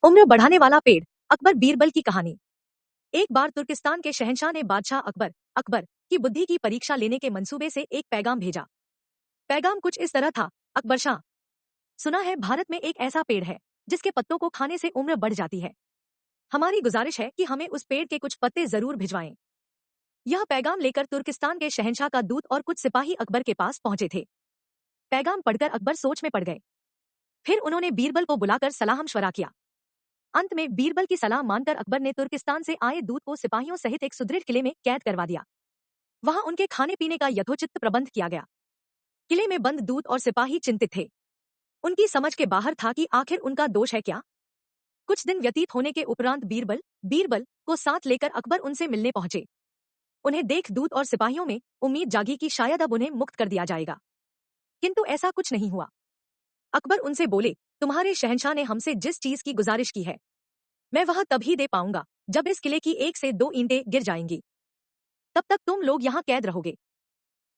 उम्र बढ़ाने वाला पेड़। अकबर बीरबल की कहानी। एक बार तुर्किस्तान के शहंशाह ने बादशाह अकबर की बुद्धि की परीक्षा लेने के मंसूबे से एक पैगाम भेजा। पैगाम कुछ इस तरह था। अकबर शाह, सुना है भारत में एक ऐसा पेड़ है जिसके पत्तों को खाने से उम्र बढ़ जाती है। हमारी गुजारिश है कि हमें उस पेड़ के कुछ पत्ते जरूर भिजवाएं। यह पैगाम लेकर तुर्किस्तान के शहंशाह का दूत और कुछ सिपाही अकबर के पास पहुंचे थे। पैगाम पढ़कर अकबर सोच में पड़ गए। फिर उन्होंने बीरबल को बुलाकर सलाह मशवरा किया। अंत में बीरबल की सलाह मानकर अकबर ने तुर्किस्तान से आए दूत को सिपाहियों सहित एक सुदृढ़ किले में कैद करवा दिया। वहां उनके खाने पीने का यथोचित प्रबंध किया गया। किले में बंद दूत और सिपाही चिंतित थे। उनकी समझ के बाहर था कि आखिर उनका दोष है क्या। कुछ दिन व्यतीत होने के उपरांत बीरबल को साथ लेकर अकबर उनसे मिलने पहुंचे। उन्हें देख दूत और सिपाहियों में उम्मीद जागी कि शायद अब उन्हें मुक्त कर दिया जाएगा, किंतु ऐसा कुछ नहीं हुआ। अकबर उनसे बोले, तुम्हारे शहंशाह ने हमसे जिस चीज की गुजारिश की है मैं वह तभी दे पाऊंगा जब इस किले की 1 से 2 ईंटें गिर जाएंगी। तब तक तुम लोग यहाँ कैद रहोगे।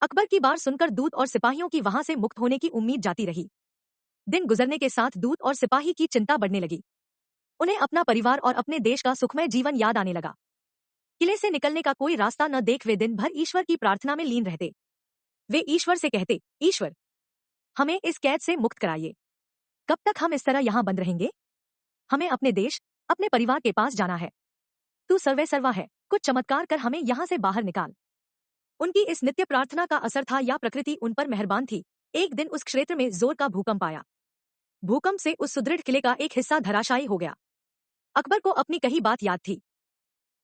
अकबर की बात सुनकर दूत और सिपाहियों की वहां से मुक्त होने की उम्मीद जाती रही। दिन गुजरने के साथ दूत और सिपाही की चिंता बढ़ने लगी। उन्हें अपना परिवार और अपने देश का सुखमय जीवन याद आने लगा। किले से निकलने का कोई रास्ता न देख वे दिन भर ईश्वर की प्रार्थना में लीन रहते। वे ईश्वर से कहते, ईश्वर, हमें इस कैद से मुक्त कराइए। कब तक हम इस तरह यहाँ बंद रहेंगे। हमें अपने देश, अपने परिवार के पास जाना है। तू सर्वे सर्वा है, कुछ चमत्कार कर हमें यहाँ से बाहर निकाल। उनकी इस नित्य प्रार्थना का असर था या प्रकृति उन पर मेहरबान थी। एक दिन उस क्षेत्र में जोर का भूकंप आया। भूकंप से उस सुदृढ़ किले का एक हिस्सा धराशायी हो गया। अकबर को अपनी कही बात याद थी।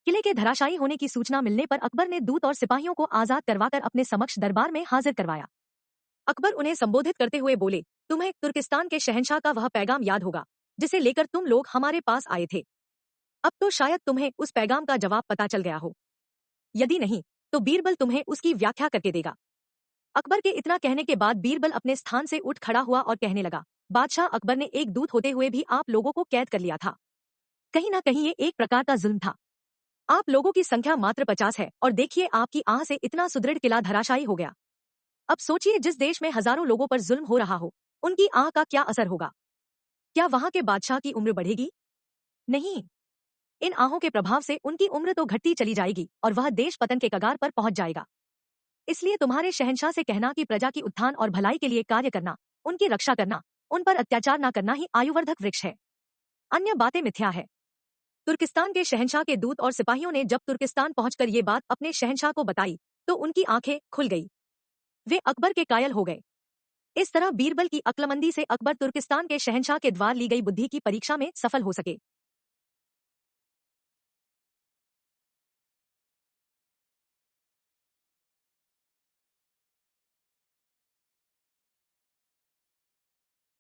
किले के धराशायी होने की सूचना मिलने पर अकबर ने दूत और सिपाहियों को आजाद करवाकर अपने समक्ष दरबार में हाजिर करवाया। अकबर उन्हें संबोधित करते हुए बोले, तुम्हें तुर्किस्तान के शहंशाह का वह पैगाम याद होगा जिसे लेकर तुम लोग हमारे पास आए थे। अब तो शायद तुम्हें उस पैगाम का जवाब पता चल गया हो। यदि नहीं तो बीरबल तुम्हें उसकी व्याख्या करके देगा। अकबर के इतना कहने के बाद बीरबल अपने स्थान से उठ खड़ा हुआ और कहने लगा, बादशाह अकबर ने एक दूत होते हुए भी आप लोगों को कैद कर लिया था। कहीं ना कहीं ये एक प्रकार का जुल्म था। आप लोगों की संख्या मात्र 50 है और देखिए आपकी आह से इतना सुदृढ़ किला धराशायी हो गया। अब सोचिए जिस देश में हजारों लोगों पर जुल्म हो रहा हो, उनकी आह का क्या असर होगा। क्या वहां के बादशाह की उम्र बढ़ेगी? नहीं, इन आहों के प्रभाव से उनकी उम्र तो घटती चली जाएगी और वह देश पतन के कगार पर पहुंच जाएगा। इसलिए तुम्हारे शहंशाह से कहना कि प्रजा की उत्थान और भलाई के लिए कार्य करना, उनकी रक्षा करना, उन पर अत्याचार न करना ही आयुवर्धक वृक्ष है। अन्य बातें मिथ्या है। तुर्किस्तान के शहंशाह के दूत और सिपाहियों ने जब तुर्किस्तान पहुंचकर ये बात अपने शहंशाह को बताई तो उनकी आंखें खुल गई। वे अकबर के कायल हो गए। इस तरह बीरबल की अक्लमंदी से अकबर तुर्किस्तान के शहंशाह के द्वार ली गई बुद्धि की परीक्षा में सफल हो सके।